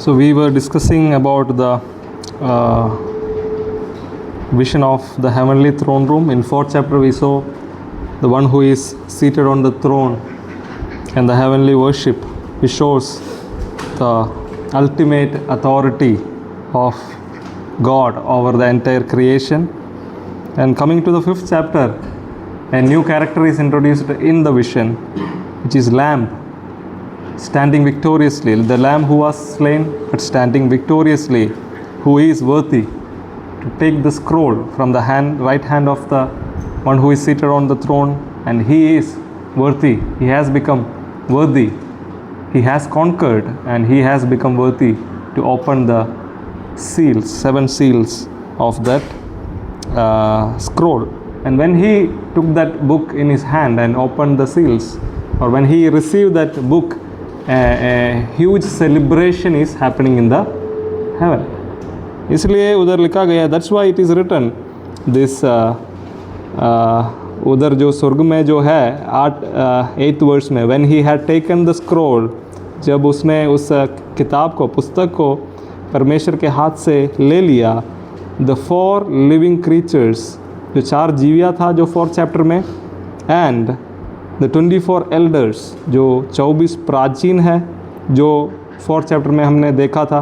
So we were discussing about the vision of the heavenly throne room. In 4th chapter we saw the one who is seated on the throne and the heavenly worship, which shows the ultimate authority of God over the entire creation. And coming to the 5th chapter, a new character is introduced in the vision, which is Lamb, standing victoriously. The Lamb who was slain, but standing victoriously, who is worthy to take the scroll from the right hand of the one who is seated on the throne, and he is worthy. He has become worthy. He has conquered, and he has become worthy to open the seals, 7 seals of that scroll. And when he took that book in his hand and opened the seals, or when he received that book, a huge celebration is happening in the heaven. इसलिए उधर लिखा गया, that's why it is written this उधर जो स्वर्ग में जो है 8th वर्स में, when he had taken the scroll, जब उसने उस किताब को, पुस्तक को परमेश्वर के हाथ से ले लिया, the 4 living creatures, जो 4 जीविया था जो 4th चैप्टर में, and the 24 elders, जो 24 प्राचीन है जो 4th चैप्टर में हमने देखा था,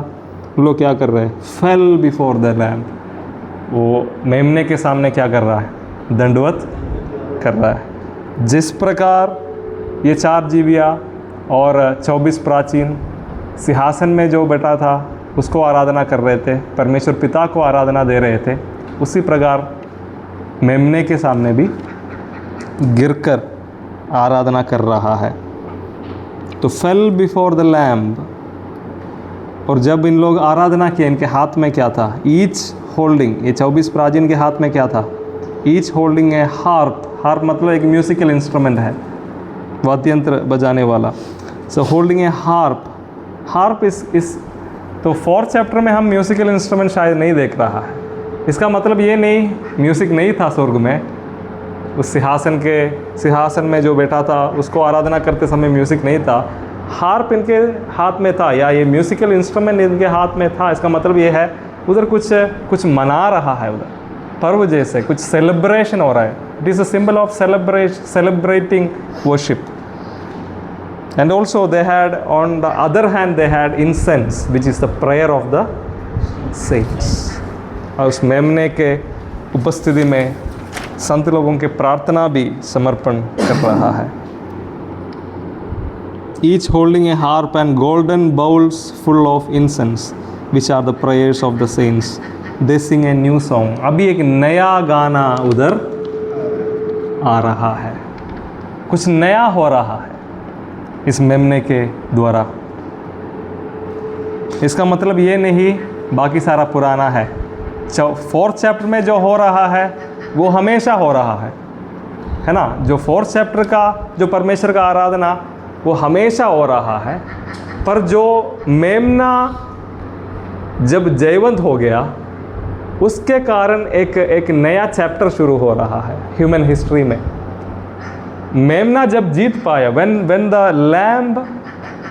वो लोग क्या कर रहे हैं? fell before the lamb. वो मेमने के सामने क्या कर रहा है? दंडवत कर रहा है. जिस प्रकार ये 4 जीविया और 24 प्राचीन सिंहासन में जो बैठा था उसको आराधना कर रहे थे, परमेश्वर पिता को आराधना दे रहे थे, उसी प्रकार मेमने के सामने भी गिरकर आराधना कर रहा है. तो फेल बिफोर द लैम्ब. और जब इन लोग आराधना किए, इनके हाथ में क्या था? ईच होल्डिंग, ये 24 प्राचीन के हाथ में क्या था? ईच होल्डिंग ए हार्प. हार्प मतलब एक म्यूजिकल इंस्ट्रूमेंट है, वाद्यंत्र बजाने वाला. सो होल्डिंग ए हार्प. हार्प इस तो 4th चैप्टर में हम म्यूजिकल इंस्ट्रूमेंट शायद नहीं देख रहा है. इसका मतलब ये नहीं म्यूज़िक नहीं था स्वर्ग में. उस सिंहासन में जो बैठा था उसको आराधना करते समय म्यूज़िक नहीं था. हार्प इनके हाथ में था, या ये म्यूज़िकल इंस्ट्रूमेंट इनके हाथ में था. इसका मतलब ये है उधर कुछ मना रहा है, उधर पर्व जैसे कुछ सेलिब्रेशन हो रहा है. It is a symbol of celebrating worship. And also they had, on the other hand, they had incense, which is the prayer of the saints. और उस मेमने के उपस्थिति में संत लोगों के प्रार्थना भी समर्पण कर रहा है. Each holding a harp and golden bowls full of incense, which are the prayers of the saints. They sing a new song. अभी एक नया गाना उधर आ रहा है, कुछ नया हो रहा है इस मेमने के द्वारा. इसका मतलब ये नहीं बाकी सारा पुराना है. 4th चैप्टर में जो हो रहा है वो हमेशा हो रहा है ना. जो 4th चैप्टर का जो परमेश्वर का आराधना वो हमेशा हो रहा है. पर जो मेमना जब जयवंत हो गया उसके कारण एक नया चैप्टर शुरू हो रहा है ह्यूमन हिस्ट्री में. मेमना जब जीत पाया, when the lamb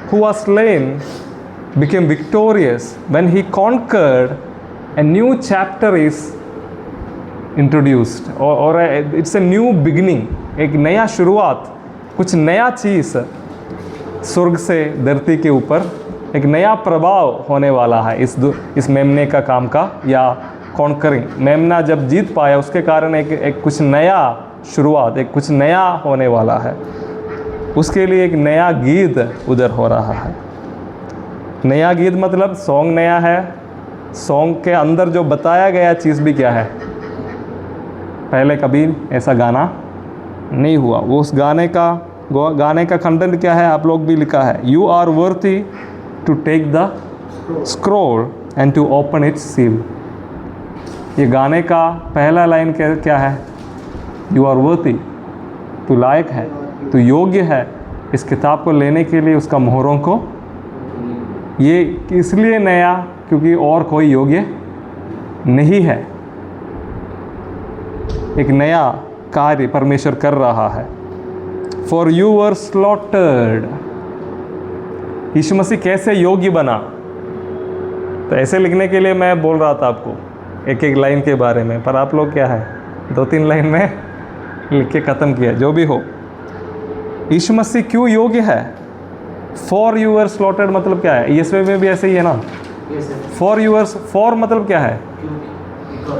who was slain became victorious, when he conquered, a new chapter is introduced, or it's a new beginning. एक नया शुरुआत, कुछ नया चीज़ स्वर्ग से धरती के ऊपर एक नया प्रभाव होने वाला है इस मेमने का काम का, या कॉन्करिंग. मेमना जब जीत पाया उसके कारण एक कुछ नया शुरुआत, एक कुछ नया होने वाला है. उसके लिए एक नया गीत उधर हो रहा है. नया गीत मतलब सॉन्ग नया है. सॉन्ग के अंदर जो बताया गया चीज़ भी क्या है, पहले कभी ऐसा गाना नहीं हुआ. वो उस गाने का कंटेंट क्या है आप लोग भी लिखा है. You are worthy to take the scroll and to open its seal. ये गाने का पहला लाइन क्या है? You are worthy. तू लायक है, तू योग्य है इस किताब को लेने के लिए, उसका मोहरों को. ये इसलिए नया क्योंकि और कोई योग्य नहीं है. एक नया कार्य परमेश्वर कर रहा है. For you were slaughtered. Yeshu Masih कैसे योग्य बना? तो ऐसे लिखने के लिए मैं बोल रहा था आपको एक एक लाइन के बारे में, पर आप लोग क्या है 2-3 लाइन में लिख के ख़त्म किया। जो भी हो, यीशु मसीह क्यों योग्य है? फॉर यूअर स्लॉटेड मतलब क्या है? ईएसवी में भी ऐसे ही है ना, फॉर यूअर्स। फॉर मतलब क्या है?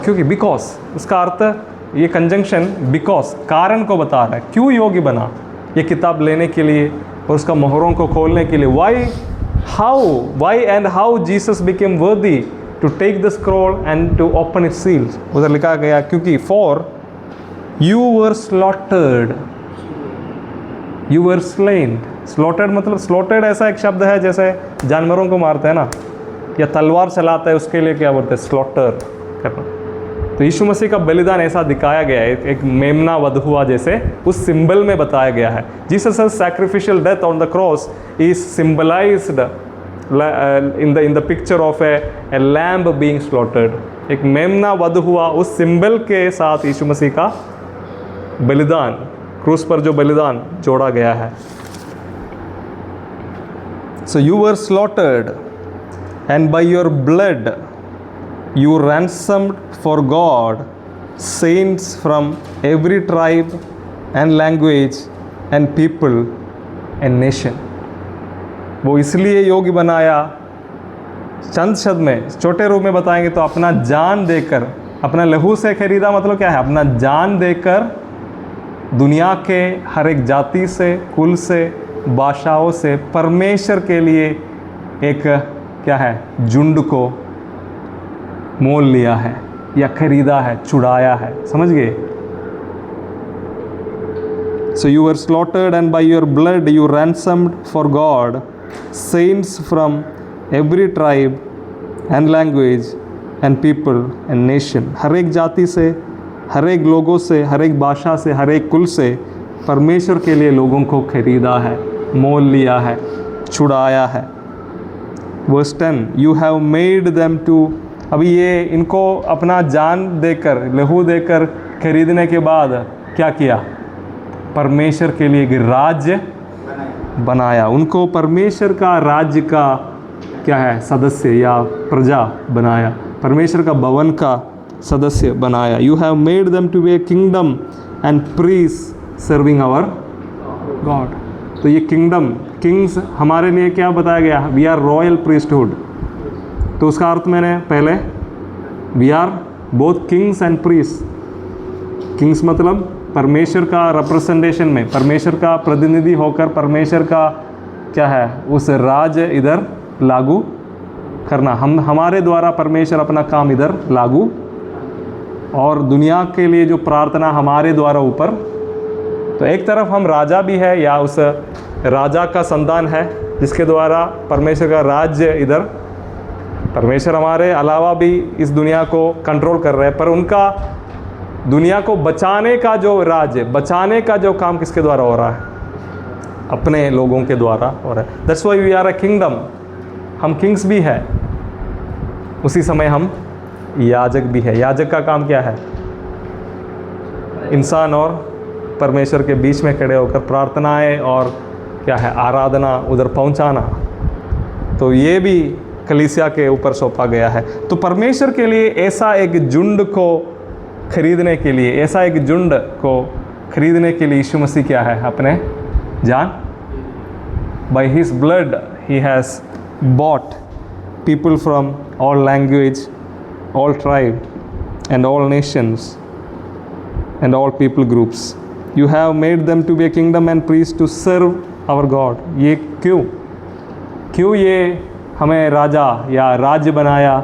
क्योंकि, बिकॉज। उसका अर्थ ये कंजंक्शन बिकॉज कारण को बता रहा है। क्यों योग्य बना ये किताब लेने के लिए और उसका मोहरों को खोलने के लिए? Why and how Jesus became worthy to take the scroll and to open its seals. उधर लिखा गया क्योंकि for you were slaughtered, you were slain. Slaughtered मतलब, स्लॉटेड ऐसा एक शब्द है जैसे जानवरों को मारते हैं ना, या तलवार चलाता है, उसके लिए क्या बोलते हैं? स्लॉटर करना। तो यीशु मसीह का बलिदान ऐसा दिखाया गया है, एक मेमना वध हुआ जैसे उस सिंबल में बताया गया है। Jesus sacrificial death on the cross is symbolised in the picture of a lamb being slaughtered. एक मेमना वध हुआ, उस सिंबल के साथ यीशु मसीह का बलिदान, क्रूस पर जो बलिदान जोड़ा गया है। सो you were slaughtered and by your blood you ransomed for God saints from every tribe and language and people and nation। वो इसलिए योग्य बनाया, चंद शब्द में, छोटे रूप में बताएंगे तो अपना जान देकर, अपना लहू से खरीदा मतलब क्या है? अपना जान देकर दुनिया के हर एक जाति से, कुल से, भाषाओं से परमेश्वर के लिए एक क्या है? झुंड को मोल लिया है या खरीदा है, छुड़ाया है। समझ गए? So you were slaughtered and by your blood you ransomed for God saints from every tribe and language and people and nation. हर एक जाति से, हर एक लोगों से, हर एक भाषा से, हर एक कुल से परमेश्वर के लिए लोगों को खरीदा है, मोल लिया है, छुड़ाया है। Verse 10 you have made them to. अभी ये इनको अपना जान देकर, लहू देकर खरीदने के बाद क्या किया? परमेश्वर के लिए एक राज्य बनाया। उनको परमेश्वर का राज्य का क्या है? सदस्य या प्रजा बनाया, परमेश्वर का भवन का सदस्य बनाया। You have made them to be a kingdom and priest serving our God. तो ये किंगडम, किंग्स हमारे लिए क्या बताया गया? We are royal priesthood. तो उसका अर्थ मैंने पहले, we are both kings and priest. Kings मतलब परमेश्वर का रिप्रेजेंटेशन में, परमेश्वर का प्रतिनिधि होकर परमेश्वर का क्या है? उस राज इधर लागू करना। हम, हमारे द्वारा परमेश्वर अपना काम इधर लागू, और दुनिया के लिए जो प्रार्थना हमारे द्वारा ऊपर। तो एक तरफ हम राजा भी है, या उस राजा का संतान है जिसके द्वारा परमेश्वर का राज्य इधर, परमेश्वर हमारे अलावा भी इस दुनिया को कंट्रोल कर रहे हैं, पर उनका दुनिया को बचाने का जो राज्य, बचाने का जो काम किसके द्वारा हो रहा है? अपने लोगों के द्वारा हो रहा है। That's why we are a kingdom. हम किंग्स भी है, उसी समय हम याजक भी है। याजक का काम क्या है? इंसान और परमेश्वर के बीच में खड़े होकर प्रार्थनाएं और क्या है? आराधना उधर पहुंचाना। तो ये भी कलीसिया के ऊपर सौंपा गया है। तो परमेश्वर के लिए ऐसा एक झुंड को खरीदने के लिए, ऐसा एक झुंड को खरीदने के लिए यीशु मसीह क्या है? अपने जान, by his blood he has bot people from all language, all tribe and all nations and all people groups. You have made them to be a kingdom and priests to serve our God. ये क्यों ये हमें राजा या राज्य बनाया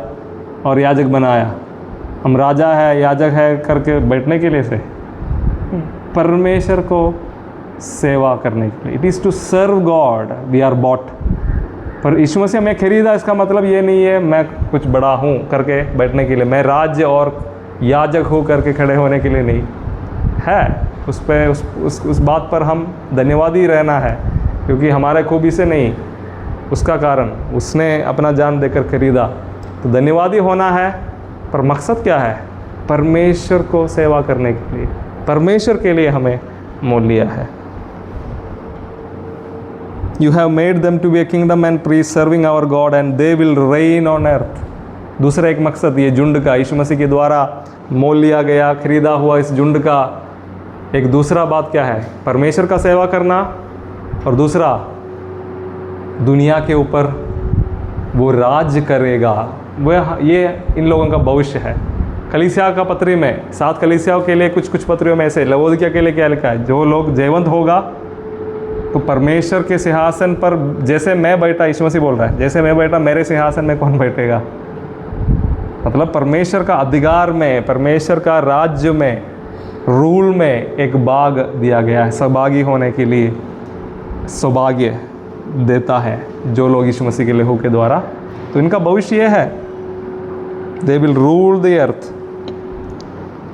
और याजक बनाया? हम राजा है, याजक है करके बैठने के लिए से? परमेश्वर को सेवा करने के लिए। It is to serve God. We are bought. पर यीशु मसीह हमें खरीदा, इसका मतलब ये नहीं है मैं कुछ बड़ा हूँ करके बैठने के लिए, मैं राज्य और याजक हो करके खड़े होने के लिए नहीं है। उस पे उस बात पर हम धन्यवादी रहना है, क्योंकि हमारे खूबी से नहीं, उसका कारण उसने अपना जान देकर खरीदा। तो धन्यवादी होना है, पर मकसद क्या है? परमेश्वर को सेवा करने के लिए, परमेश्वर के लिए हमें मोल लिया है। You have made them to be a kingdom and priests serving our God, and they will reign on earth. दूसरा एक मकसद ये झुंड का, यीशु मसीह के द्वारा मोल लिया गया, खरीदा हुआ इस झुंड का एक दूसरा बात क्या है? परमेश्वर का सेवा करना, और दूसरा दुनिया के ऊपर वो राज्य करेगा। वह ये इन लोगों का भविष्य है। कलीसिया का पत्री में 7 कलीसियाओं के लिए कुछ पत्रियों में ऐसे, लवोदिकिया के लिए क्या लिखा है? जो लोग जयवंत होगा तो परमेश्वर के सिंहासन पर जैसे मैं बैठा, यीशु मसीह बोल रहा है, जैसे मैं बैठा मेरे सिंहासन में कौन बैठेगा? मतलब परमेश्वर का अधिकार में, परमेश्वर का राज्य में, रूल में एक भाग दिया गया है। सहभागी होने के लिए सौभाग्य देता है जो लोग यीशु मसीह के लहू के द्वारा। तो इनका भविष्य यह है, they will rule the earth.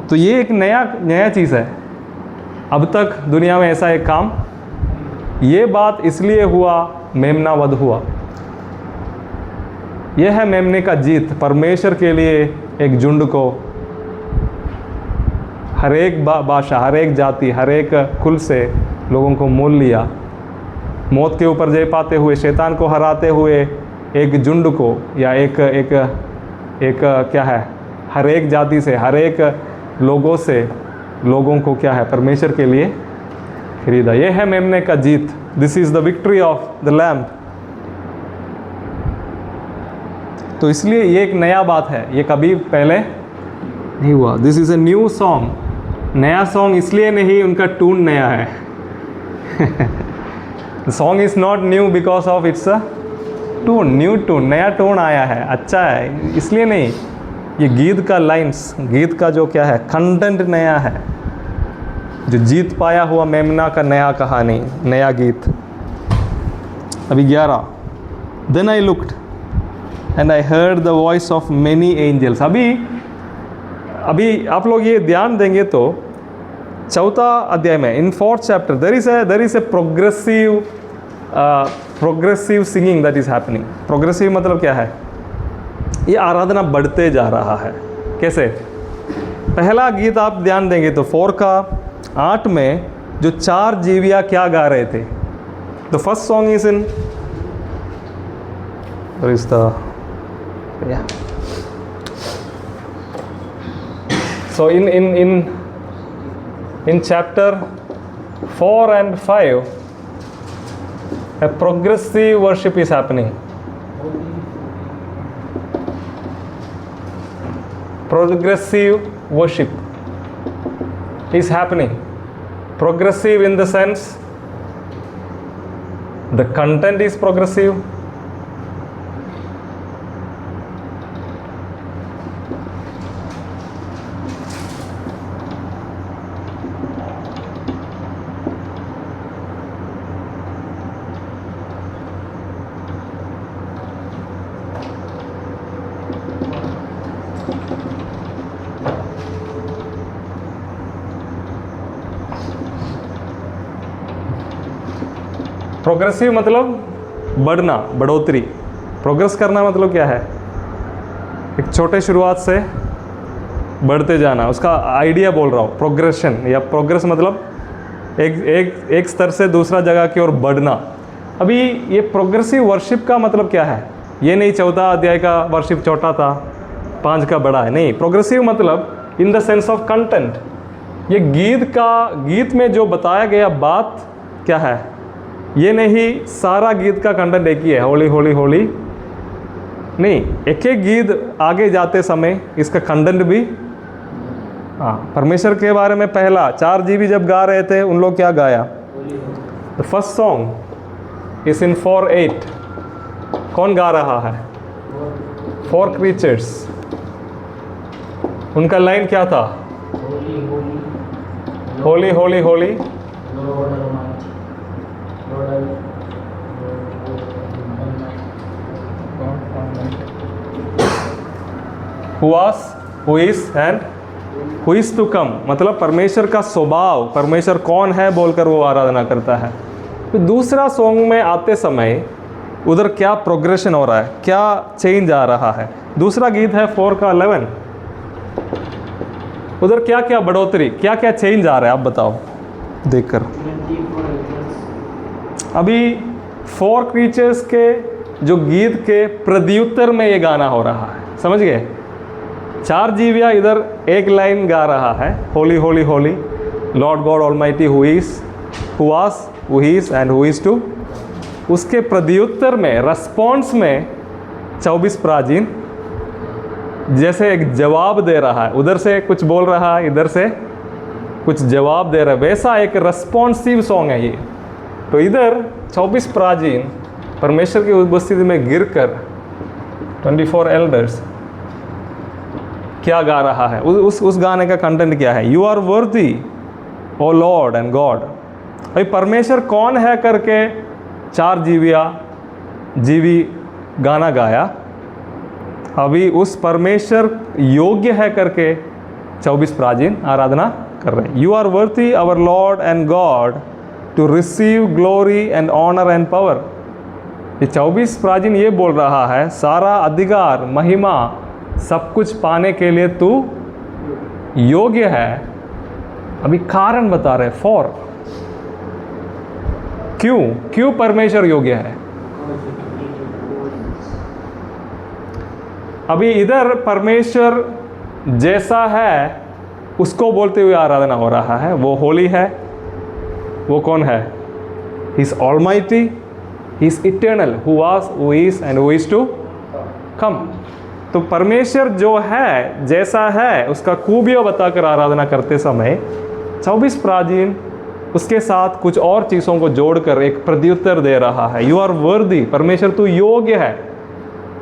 तो ये एक नया चीज़ है। अब तक दुनिया में ऐसा एक काम, ये बात इसलिए हुआ, मेमना वध हुआ। यह है मेमने का जीत। परमेश्वर के लिए एक झुंड को, हर एक भाषा, हर एक जाति, हर एक कुल से लोगों को मोल लिया। मौत के ऊपर जय पाते हुए, शैतान को हराते हुए एक झुंड को, या एक क्या है, हर एक जाति से, हर एक लोगों से लोगों को क्या है, परमेश्वर के लिए खरीदा। यह है मेमने का जीत। This is the victory of the lamb. तो इसलिए ये एक नया बात है, ये कभी पहले नहीं हुआ। This is a new song. नया सॉन्ग इसलिए नहीं, उनका टून नया है। The song is not new because of its a tune, new tune, नया टोन आया है, अच्छा है, इसलिए नहीं। ये गीत का लाइन्स, गीत का जो क्या है, कंटेंट नया है। जो जीत पाया हुआ मेमना का नया कहानी, नया गीत। अभी 11, then I looked and I heard the voice of many angels. अभी आप लोग ये ध्यान देंगे तो 4 अध्याय में, इन 4th chapter, there is a progressive singing that is happening. Progressive मतलब क्या है? ये आराधना बढ़ते जा रहा है। कैसे? पहला गीत आप ध्यान देंगे तो 4:8 में जो 4 जीविया क्या गा रहे थे? The first song is in, so in chapter 4 and 5 a progressive worship is happening. Progressive worship is happening. Progressive in the sense the content is progressive. Progressive मतलब बढ़ना, बढ़ोतरी। प्रोग्रेस करना मतलब क्या है? एक छोटे शुरुआत से बढ़ते जाना, उसका आइडिया बोल रहा हूँ। प्रोग्रेशन या प्रोग्रेस मतलब एक स्तर से दूसरा जगह की ओर बढ़ना। अभी ये प्रोग्रेसिव वर्शिप का मतलब क्या है? ये नहीं 14 अध्याय का वर्शिप छोटा था, 5 का बड़ा है, नहीं। प्रोग्रेसिव मतलब in the sense of content. ये गीत में जो बताया गया बात क्या है, ये नहीं सारा गीत का कंटेंट एक ही है, होली होली होली नहीं। एक एक गीत आगे जाते समय इसका कंटेंट भी, परमेश्वर के बारे में पहला 4 जीवी जब गा रहे थे, उन लोग क्या गाया? The first song is in 4:8। कौन गा रहा है? 4 क्रीचर्स। उनका लाइन क्या था? Holi holy Holi who was, who is and who is to come। मतलब परमेश्वर का स्वभाव, परमेश्वर कौन है बोलकर वो आराधना करता है। तो दूसरा सॉन्ग में आते समय उधर क्या प्रोग्रेशन हो रहा है, क्या चेंज आ रहा है? दूसरा गीत है 4:11। उधर क्या क्या बढ़ोतरी, क्या क्या चेंज आ रहा है, आप बताओ देखकर। अभी 4 क्रीचर्स के जो गीत के प्रत्युत्तर में ये गाना हो रहा है। समझ गए? 4 जीवियाँ इधर एक लाइन गा रहा है, holy holy holy Lord God almighty who is, who was, who is and who is to. उसके प्रत्युत्तर में, रेस्पॉन्स में 24 प्राचीन जैसे एक जवाब दे रहा है, उधर से कुछ बोल रहा है, इधर से कुछ जवाब दे रहा है, वैसा एक रेस्पॉन्सिव सॉन्ग है ये। तो इधर 24 प्राचीन परमेश्वर की उपस्थिति में गिरकर 24 एल्डर्स क्या गा रहा है, उस गाने का कंटेंट क्या है? यू आर वर्दी ओ लॉर्ड एंड गॉड। भाई परमेश्वर कौन है करके 4 जीवी गाना गाया, अभी उस परमेश्वर योग्य है करके 24 प्राचीन आराधना कर रहे हैं। You are worthy our Lord and God to receive glory and honour and power. ये 24 प्राचीन ये बोल रहा है, सारा अधिकार, महिमा, सब कुछ पाने के लिए तू योग्य है। अभी कारण बता रहे, फॉर, क्यों परमेश्वर योग्य है। अभी इधर परमेश्वर जैसा है उसको बोलते हुए आराधना हो रहा है। वो होली है, वो कौन है? He is almighty, he is eternal, who was, who is and who is to come. तो परमेश्वर जो है, जैसा है, उसका खूबियाँ बताकर आराधना करते समय 24 प्राचीन उसके साथ कुछ और चीज़ों को जोड़कर एक प्रत्युत्तर दे रहा है। यू आर वर्दी, परमेश्वर तू योग्य है,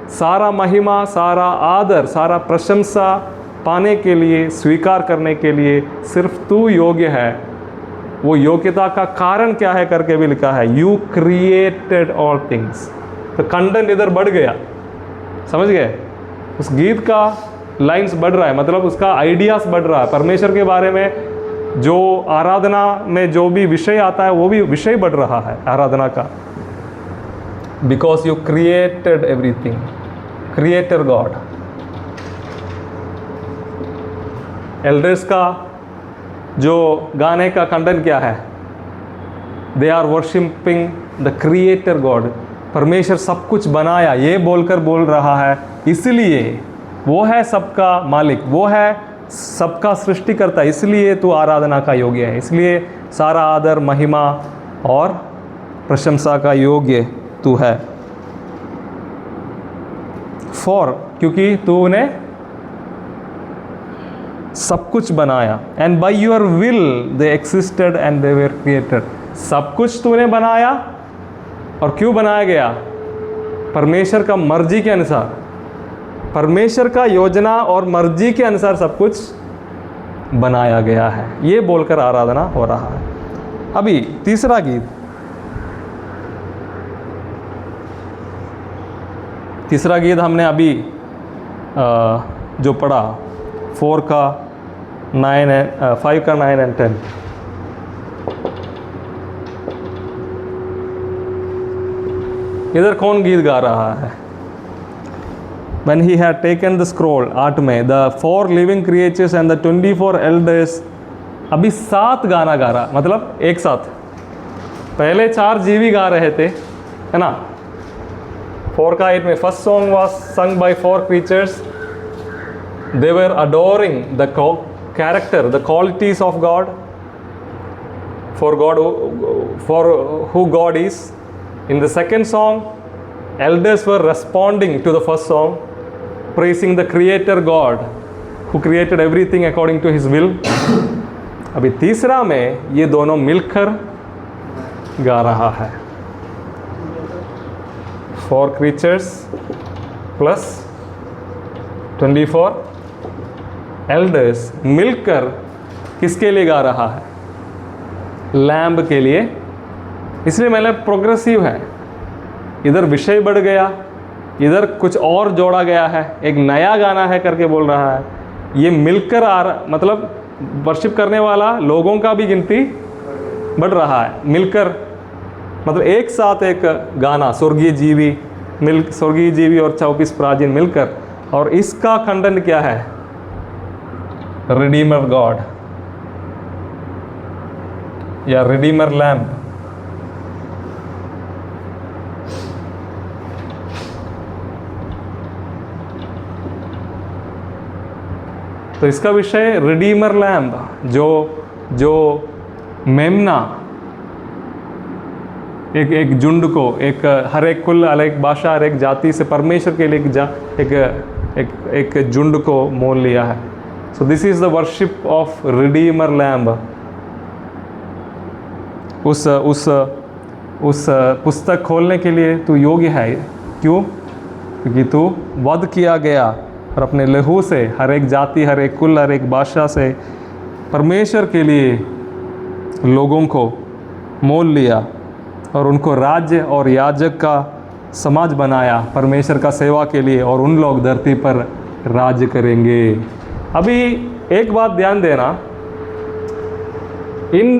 सारा महिमा, सारा आदर, सारा प्रशंसा पाने के लिए, स्वीकार करने के लिए सिर्फ तू योग्य है। वो योग्यता का कारण क्या है करके भी लिखा है, यू क्रिएटेड ऑल थिंग्स। तो कंटेंट इधर बढ़ गया, समझ गए? उस गीत का लाइंस बढ़ रहा है, मतलब उसका आइडियाज बढ़ रहा है। परमेश्वर के बारे में जो आराधना में जो भी विषय आता है वो भी विषय बढ़ रहा है आराधना का। Because you created everything, creator God. Elders का जो गाने का कंटेंट क्या है? They are worshipping the creator God. परमेश्वर सब कुछ बनाया ये बोलकर बोल रहा है, इसलिए वो है सबका मालिक, वो है सबका सृष्टि करता है, इसलिए तू आराधना का योग्य है, इसलिए सारा आदर, महिमा और प्रशंसा का योग्य तू है। फॉर, क्योंकि तूने सब कुछ बनाया। And by your will they existed and they were created. सब कुछ तूने बनाया, और क्यों बनाया गया? परमेश्वर का मर्जी के अनुसार, परमेश्वर का योजना और मर्जी के अनुसार सब कुछ बनाया गया है, ये बोलकर आराधना हो रहा है। अभी तीसरा गीत, हमने अभी जो पढ़ा 4 का 9 5 का 9 और 10। इधर कौन गीत गा रहा है? When he had taken the scroll, 8 में, the 4 living creatures and the 24 elders, अभी 7 गाना गा रहा, मतलब एक साथ। पहले 4 जीवी गा रहे थे, है ना? 4 का 8 में, first song was sung by 4 creatures. They were adoring the character, the qualities of God, for who God is. In the second song, elders were responding to the first song, praising the creator God who created everything according to his will. अभी तीसरा में ये दोनों मिलकर गा रहा है। 4 creatures plus 24 elders मिलकर किसके लिए गा रहा है? लैम्ब के लिए। इसलिए मैंने प्रोग्रेसिव है, इधर विषय बढ़ गया, इधर कुछ और जोड़ा गया है, एक नया गाना है करके बोल रहा है। ये मिलकर मतलब वर्शिप करने वाला लोगों का भी गिनती बढ़ रहा है। मिलकर मतलब एक साथ एक गाना, स्वर्गीय जीवी और 24 प्राचीन मिलकर। और इसका कंटेंट क्या है? रिडीमर गॉड या रिडीमर लैम्ब। तो इसका विषय रिडीमर लैम्ब, जो मेमना, एक झुंड को, हर एक कुल, हर एक भाषा, हर एक जाति से परमेश्वर के लिए एक झुंड को मोल लिया है। सो this is the worship of Redeemer lamb. उस पुस्तक खोलने के लिए तू योग्य है। क्यों? क्योंकि तू वध किया गया और अपने लहू से हर एक जाति, हर एक कुल, हर एक भाषा से परमेश्वर के लिए लोगों को मोल लिया और उनको राज्य और याजक का समाज बनाया परमेश्वर का सेवा के लिए, और उन लोग धरती पर राज्य करेंगे। अभी एक बात ध्यान देना, इन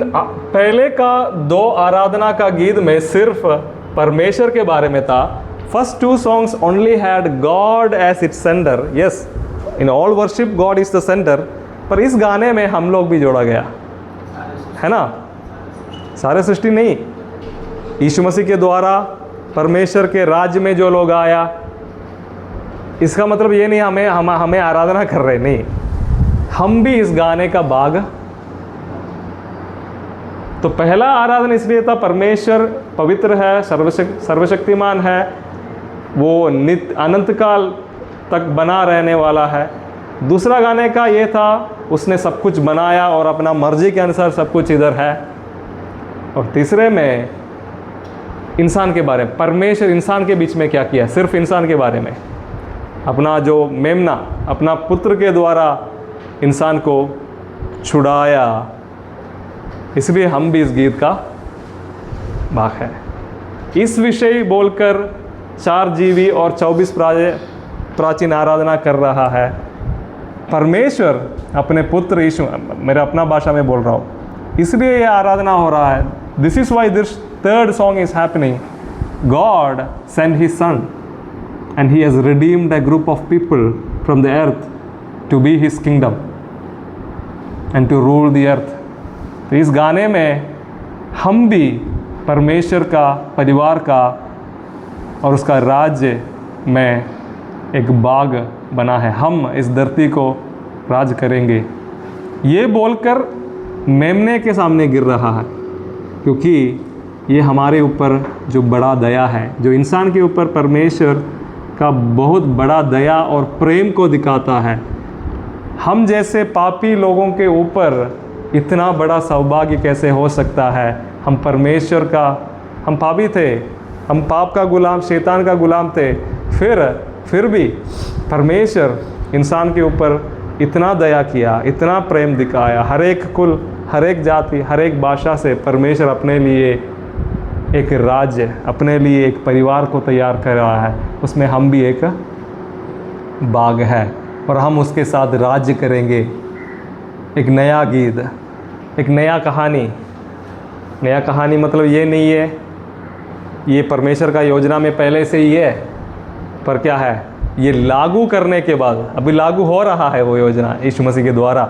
पहले का 2 आराधना का गीत में सिर्फ परमेश्वर के बारे में था। First 2 songs only had God as its center. Yes, in all worship God is the center. पर इस गाने में हम लोग भी जोड़ा गया है ना, सारे सृष्टि नहीं। यीशु मसीह के द्वारा परमेश्वर के राज्य में जो लोग आया, इसका मतलब ये नहीं हमें आराधना कर रहे, नहीं, हम भी इस गाने का भाग। तो पहला आराधना इसलिए था, परमेश्वर पवित्र है, सर्वशक्तिमान है, वो नित्य अनंत काल तक बना रहने वाला है। दूसरा गाने का ये था, उसने सब कुछ बनाया और अपना मर्जी के अनुसार सब कुछ इधर है। और तीसरे में इंसान के बारे में, परमेश्वर इंसान के बीच में क्या किया, सिर्फ इंसान के बारे में, अपना जो मेमना, अपना पुत्र के द्वारा इंसान को छुड़ाया। इसलिए हम भी इस गीत का भाग है। इस विषय बोलकर 4 जीवी और 24 प्राचीन आराधना कर रहा है। परमेश्वर अपने पुत्र यीशु, मेरा अपना भाषा में बोल रहा हूँ, इसलिए ये आराधना हो रहा है। This is why this third song is happening. God sent his son and he has redeemed a group of people from the earth to be his kingdom and to rule the earth. तो इस गाने में हम भी परमेश्वर का परिवार का और उसका राज्य में एक भाग बना है। हम इस धरती को राज करेंगे, ये बोलकर मेमने के सामने गिर रहा है, क्योंकि ये हमारे ऊपर जो बड़ा दया है, जो इंसान के ऊपर परमेश्वर का बहुत बड़ा दया और प्रेम को दिखाता है। हम जैसे पापी लोगों के ऊपर इतना बड़ा सौभाग्य कैसे हो सकता है? हम परमेश्वर का, हम पापी थे, हम पाप का गुलाम, शैतान का गुलाम थे, फिर भी परमेश्वर इंसान के ऊपर इतना दया किया, इतना प्रेम दिखाया। हर एक कुल, हर एक जाति, हर एक भाषा से परमेश्वर अपने लिए एक राज्य, अपने लिए एक परिवार को तैयार कर रहा है। उसमें हम भी एक भाग है और हम उसके साथ राज्य करेंगे। एक नया गीत, एक नया कहानी। नया कहानी मतलब ये नहीं है ये परमेश्वर का योजना में पहले से ही है, पर क्या है, ये लागू करने के बाद, अभी लागू हो रहा है वो योजना यीशु मसीह के द्वारा,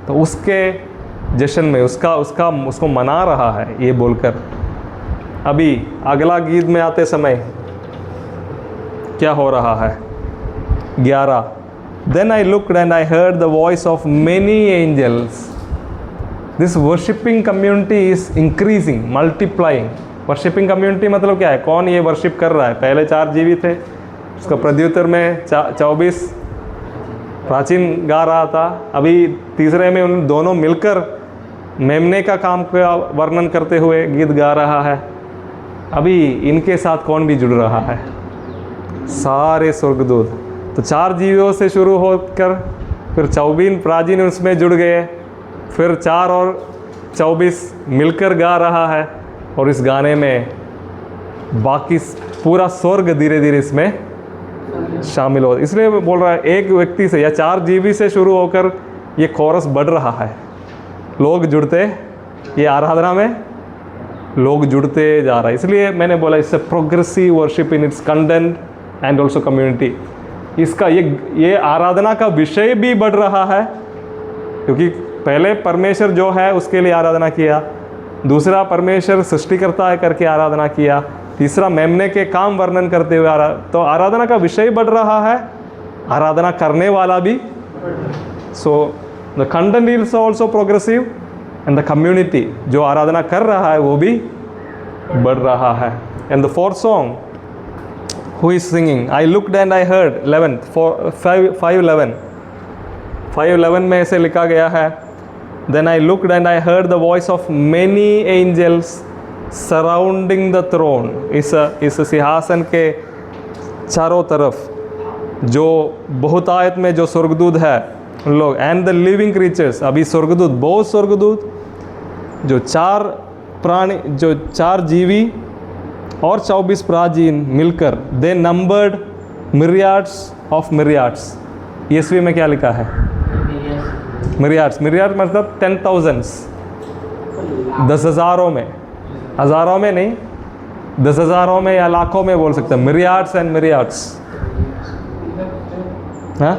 तो उसके जश्न में उसको मना रहा है ये बोलकर। अभी अगला गीत में आते समय क्या हो रहा है? 11 Then I looked and I heard the voice of many angels. This worshipping community is increasing, multiplying. Worshipping community मतलब क्या है? कौन ये वर्शिप कर रहा है? पहले 4 जीवी थे, उसका प्रत्युत्तर में 24 प्राचीन गा रहा था। अभी तीसरे में उन दोनों मिलकर मेमने का काम का वर्णन करते हुए गीत गा रहा है। अभी इनके साथ कौन भी जुड़ रहा है? सारे स्वर्गदूत। तो 4 जीवियों से शुरू होकर फिर 24 प्राचीन उसमें जुड़ गए, फिर 4 और 24 मिलकर गा रहा है, और इस गाने में बाकी पूरा स्वर्ग धीरे धीरे इसमें शामिल हो। इसलिए बोल रहा है एक व्यक्ति से या 4 जीवी से शुरू होकर ये कोरस बढ़ रहा है। लोग जुड़ते, ये आराधना में लोग जुड़ते जा रहा है। इसलिए मैंने बोला इससे progressive worship in its content and also community. इसका ये आराधना का विषय भी बढ़ रहा है, क्योंकि पहले परमेश्वर जो है उसके लिए आराधना किया, दूसरा परमेश्वर सृष्टिकर्ता है करके आराधना किया, तीसरा मेमने के काम वर्णन करते हुए तो आराधना का विषय बढ़ रहा है, आराधना करने वाला भी। So the content is also progressive and the community जो आराधना कर रहा है वो भी बढ़ रहा है. And the fourth song, who is singing? I looked and I heard 11th 5:11 में ऐसे लिखा गया है, then I looked and I heard the voice of many angels surrounding the throne. इस सिंहासन के चारों तरफ जो बहुतायत में जो स्वर्गदूत है उन लोग, एंड द लिविंग क्रीचर्स, अभी स्वर्गदूत, बहुत स्वर्गदूत, जो चार जीवी और 24 प्राचीन मिलकर, दे नंबर्ड मिरियाड्स ऑफ मिरियाड्स. ईएसवी में क्या लिखा है? मिरियाड्स. मिरियाड मतलब 10,000s, 10,000 में, हज़ारों में नहीं, 10,000 में या लाखों में बोल सकते हैं. मिरियाड्स एंड मिरियाड्स, हाँ,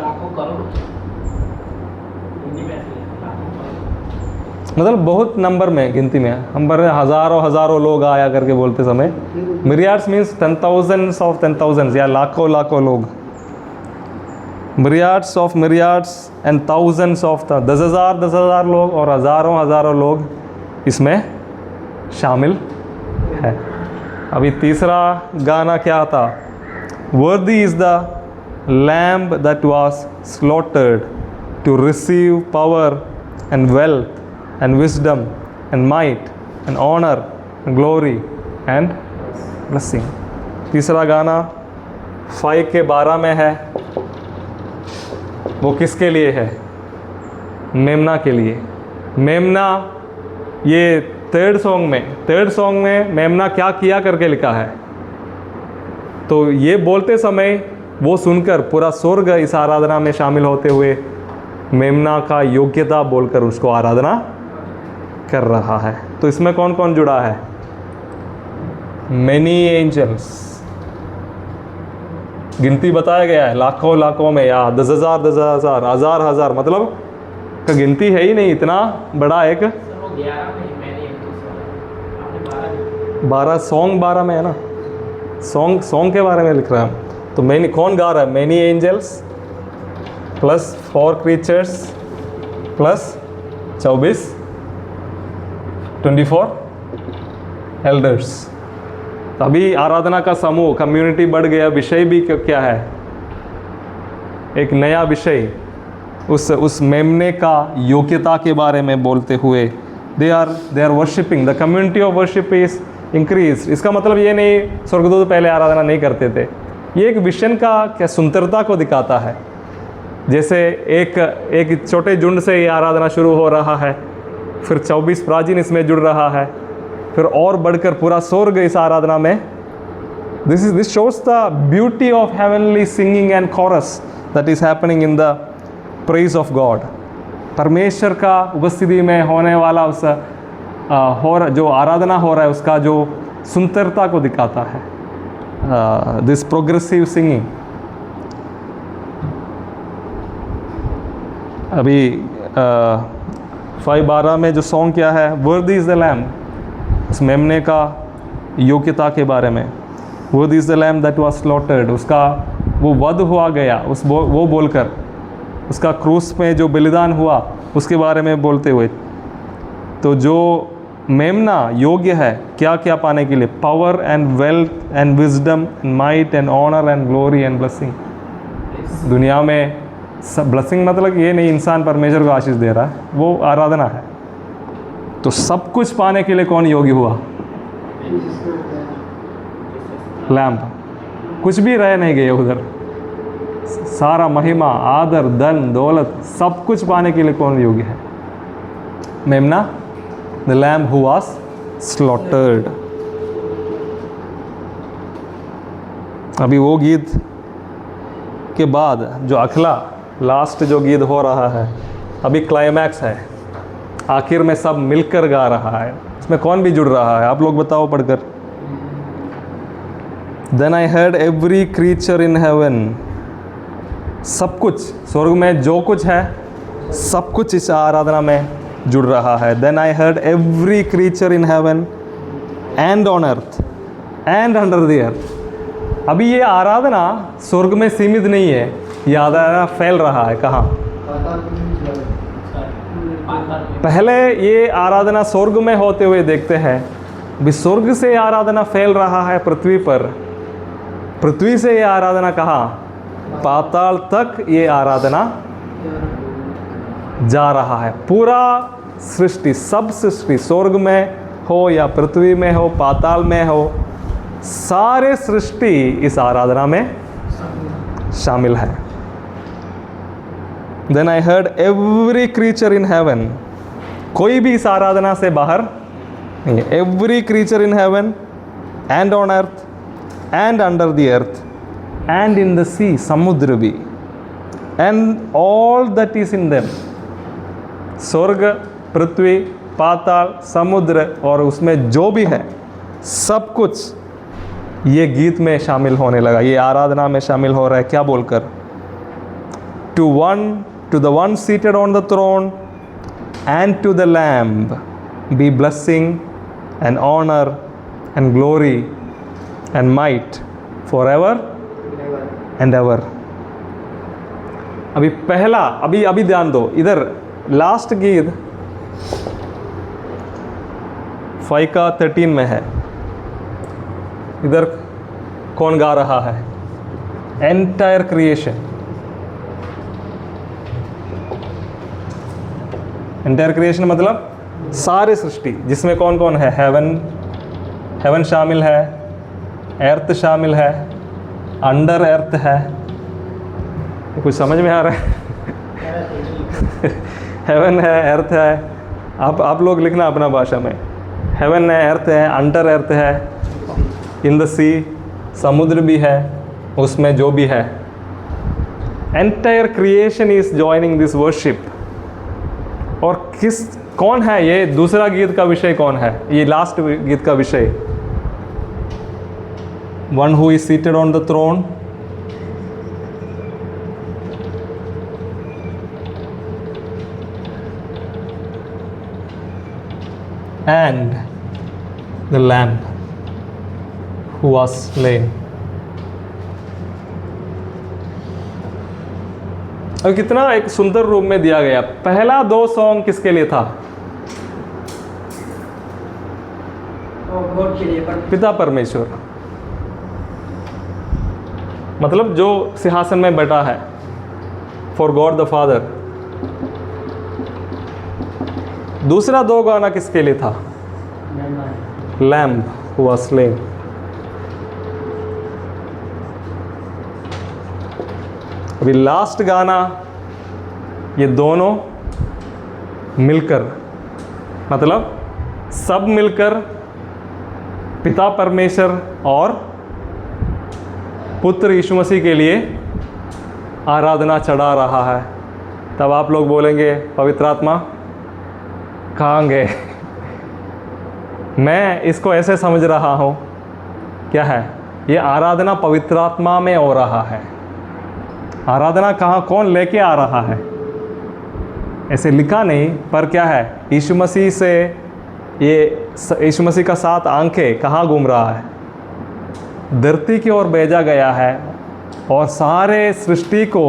मतलब बहुत नंबर में, गिनती में. हम पर हज़ारों लोग आया करके बोलते समय, मिरियाड्स मीन्स 10,000s ऑफ 10,000s या लाखों लोग. मिरियाड्स ऑफ मिरियाड्स एंड थाउजेंड्स ऑफ 10,000 लोग और हज़ारों लोग इसमें शामिल है. अभी तीसरा गाना क्या था? Worthy is the lamb that was slaughtered to receive power and wealth and wisdom and might and honor and glory and blessing. तीसरा गाना 5 के 12 में है. वो किसके लिए है? मेमना के लिए. मेमना, ये थर्ड सॉन्ग में मेमना क्या किया करके लिखा है. तो ये बोलते समय वो सुनकर पूरा स्वर्ग इस आराधना में शामिल होते हुए मेमना का योग्यता बोलकर उसको आराधना कर रहा है. तो इसमें कौन कौन जुड़ा है? मेनी एंजल्स, गिनती बताया गया है, लाखों में, या 10,000 हजार, मतलब का गिनती है ही नहीं. इतना बड़ा एक 12 सॉन्ग 12 में है ना. सॉन्ग के बारे में लिख रहा है. तो मैनी कौन गा रहा है? Many angels plus 4 creatures plus 24 elders. अभी आराधना का समूह, कम्युनिटी बढ़ गया. विषय भी क्या है? एक नया विषय, उस मेमने का योग्यता के बारे में बोलते हुए they are worshipping. The community of worship is increase. इसका मतलब ये नहीं स्वर्गदूत पहले आराधना नहीं करते थे. ये एक विजन का क्या सुंदरता को दिखाता है. जैसे एक छोटे झुंड से ये आराधना शुरू हो रहा है, फिर 24 प्राचीन इसमें जुड़ रहा है, फिर और बढ़कर पूरा स्वर्ग इस आराधना में. This shows the beauty of heavenly singing and chorus that is happening in the praise of God. परमेश्वर का उपस्थिति में होने वाला जो आराधना हो रहा है उसका जो सुंदरता को दिखाता है. This progressive singing. अभी 5:12 में जो सॉन्ग क्या है? वर्दी इज़ द लैम्ब, उस मेमने का योग्यता के बारे में. वर्दी is the lamb that was slaughtered, उसका वो वध हुआ गया, वो बोलकर उसका क्रूस में जो बलिदान हुआ उसके बारे में बोलते हुए. तो जो मेमना योग्य है क्या क्या पाने के लिए? Power and wealth and wisdom and might and honour and glory and blessing. दुनिया में ब्लेसिंग मतलब ये नहीं इंसान परमेश्वर को आशीष दे रहा है, वो आराधना है. तो सब कुछ पाने के लिए कौन योग्य हुआ? लैम्ब. कुछ भी रह नहीं गए उधर. सारा महिमा, आदर, धन, दौलत सब कुछ पाने के लिए कौन योग्य है? मेमना, the lamb who was slaughtered. अभी वो गीत के बाद जो अखला लास्ट जो गीत हो रहा है, अभी क्लाइमैक्स है, आखिर में सब मिलकर गा रहा है. इसमें कौन भी जुड़ रहा है? आप लोग बताओ पढ़कर. Then I heard every creature in heaven. सब कुछ स्वर्ग में जो कुछ है सब कुछ इस आराधना में जुड़ रहा है. Then I heard every creature in heaven and on earth and under the earth. अभी ये आराधना स्वर्ग में सीमित नहीं है, ये आराधना फैल रहा है. कहाँ? पहले ये आराधना स्वर्ग में होते हुए देखते हैं, भी स्वर्ग से आराधना फैल रहा है पृथ्वी पर, पृथ्वी से ये आराधना कहाँ, पाताल तक ये आराधना जा रहा है। पूरा सृष्टि, सब सृष्टि, स्वर्ग में हो या पृथ्वी में हो, पाताल में हो, सारे सृष्टि इस आराधना में शामिल है। Then I heard every creature in heaven, कोई भी इस आराधना से बाहर नहीं है। Every creature in heaven and on earth and under the earth and in the sea, समुद्र भी, and all that is in them, स्वर्ग, पृथ्वी, पाताल, समुद्र और उसमें जो भी है, सब कुछ ये गीत में शामिल होने लगा, ये आराधना में शामिल हो रहा है। क्या बोलकर, to the one seated on the throne and to the Lamb be blessing and honor and glory and might forever and ever। अभी पहला, अभी ध्यान दो, इधर लास्ट गीत 5:13 में है, इधर कौन गा रहा है, एंटायर क्रिएशन। एंटायर क्रिएशन मतलब सारे सृष्टि, जिसमें कौन कौन है, हेवन शामिल है, अर्थ शामिल है, अंडर अर्थ है। कुछ समझ में आ रहा है? हेवन है, अर्थ है, आप लोग लिखना अपना भाषा में। हेवन है, अर्थ है, अंडर अर्थ है, इन द सी, समुद्र भी है, उसमें जो भी है। Entire creation is joining this worship. और कौन है ये, दूसरा गीत का विषय कौन है, ये लास्ट गीत का विषय, one who is seated on the throne and the Lamb who was slain। और कितना एक सुंदर रूप में दिया गया। पहला 2 सॉन्ग किसके लिए था, पिता परमेश्वर, मतलब जो सिंहासन में बैठा है, फॉर गॉड द फादर। दूसरा 2 गाना किसके लिए था, लैम्ब हु वाज स्लेन। अभी लास्ट गाना, ये दोनों मिलकर, मतलब सब मिलकर पिता परमेश्वर और पुत्र यीशु मसीह के लिए आराधना चढ़ा रहा है। तब आप लोग बोलेंगे, पवित्र आत्मा कहाँ गए? मैं इसको ऐसे समझ रहा हूँ, क्या है ये आराधना पवित्र आत्मा में हो रहा है। आराधना कहाँ, कौन लेके आ रहा है, ऐसे लिखा नहीं, पर क्या है, यीशु मसीह से, ये यीशु मसीह का 7 आंखें कहाँ घूम रहा है, धरती की ओर भेजा गया है। और सारे सृष्टि को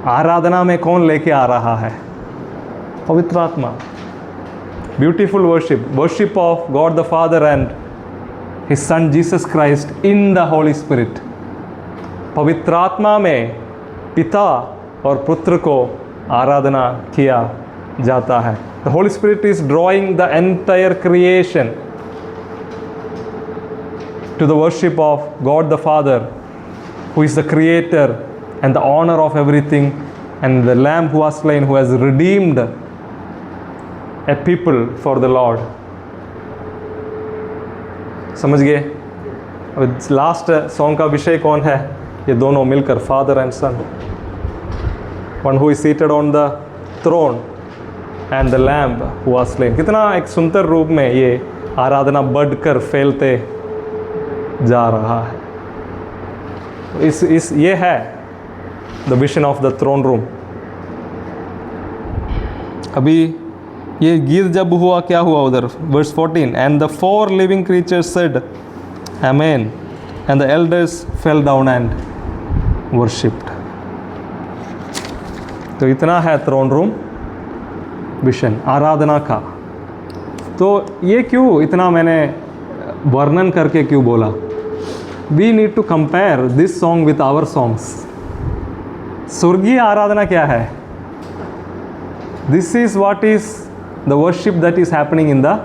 आराधना में कौन लेके आ रहा है, पवित्र आत्मा। Beautiful worship of God the father and his son Jesus Christ in the Holi spirit. पवित्र आत्मा में पिता और पुत्र को आराधना किया जाता है। The Holi spirit is drawing the entire creation to the worship of God the Father, who is the creator and the honor of everything, and the Lamb who was slain, who has redeemed a people for the Lord। समझ गए? अब last song का विषय कौन है, ये दोनों मिलकर, father and son, one who is seated on the throne and the lamb who was slain. कितना एक सुंदर रूप में ये आराधना बढ़कर फैलते जा रहा है। इस ये है the vision of the throne room. अभी ये गीत जब हुआ, क्या हुआ उधर, verse 14, and the 4 living creatures said amen and the elders fell down and worshipped. तो इतना है थ्रोन रूम। विषन आराधना का। तो ये क्यों इतना मैंने वर्णन करके क्यों बोला? We need to compare this song with our songs. स्वर्गीय आराधना क्या है? This is what is the worship that is happening in the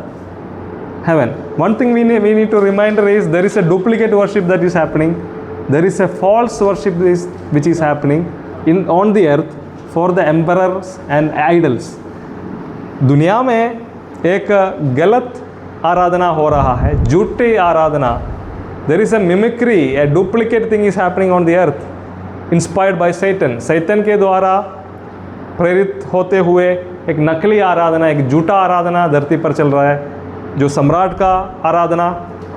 heaven. One thing we need to reminder is there is a duplicate worship that is happening. There is a false worship which is happening on the earth for the emperors and idols. दुनिया में एक गलत आराधना हो रहा है, झूठी आराधना। There is a mimicry, a duplicate thing is happening on the earth, inspired by Satan. Satan के द्वारा प्रेरित होते हुए एक नकली आराधना, एक झूठा आराधना धरती पर चल रहा है, जो सम्राट का आराधना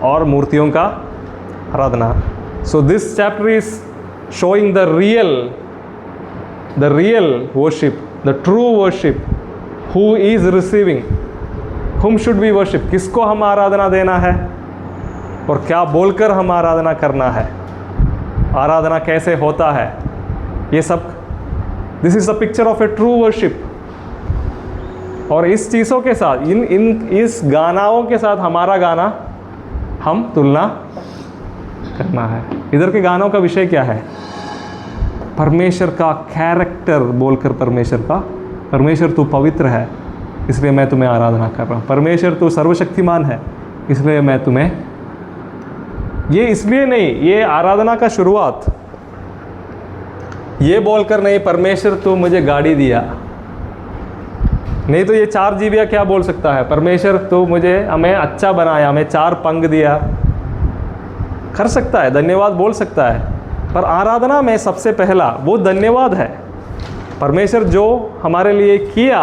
और मूर्तियों का आराधना। So this chapter is showing the real worship, the true worship, who is receiving, whom should we worship, किसको हम आराधना देना है और क्या बोलकर हम आराधना करना है, आराधना कैसे होता है, ये सब। This is the picture of A true worship. और इस चीज़ों के साथ इस गानाओं के साथ हमारा गाना हम तुलना करना है। इधर के गानों का विषय क्या है? परमेश्वर का कैरेक्टर बोलकर परमेश्वर तू पवित्र है इसलिए मैं तुम्हें आराधना कर रहा हूँ, परमेश्वर तू सर्वशक्तिमान है इसलिए मैं तुम्हें, ये इसलिए नहीं, ये आराधना का शुरुआत ये बोलकर नहीं, परमेश्वर तू मुझे गाड़ी दिया, नहीं तो ये 4 जीबिया क्या बोल सकता है, परमेश्वर तो हमें अच्छा बनाया, हमें 4 पंख दिया, कर सकता है, धन्यवाद बोल सकता है। पर आराधना में सबसे पहला वो धन्यवाद है। परमेश्वर जो हमारे लिए किया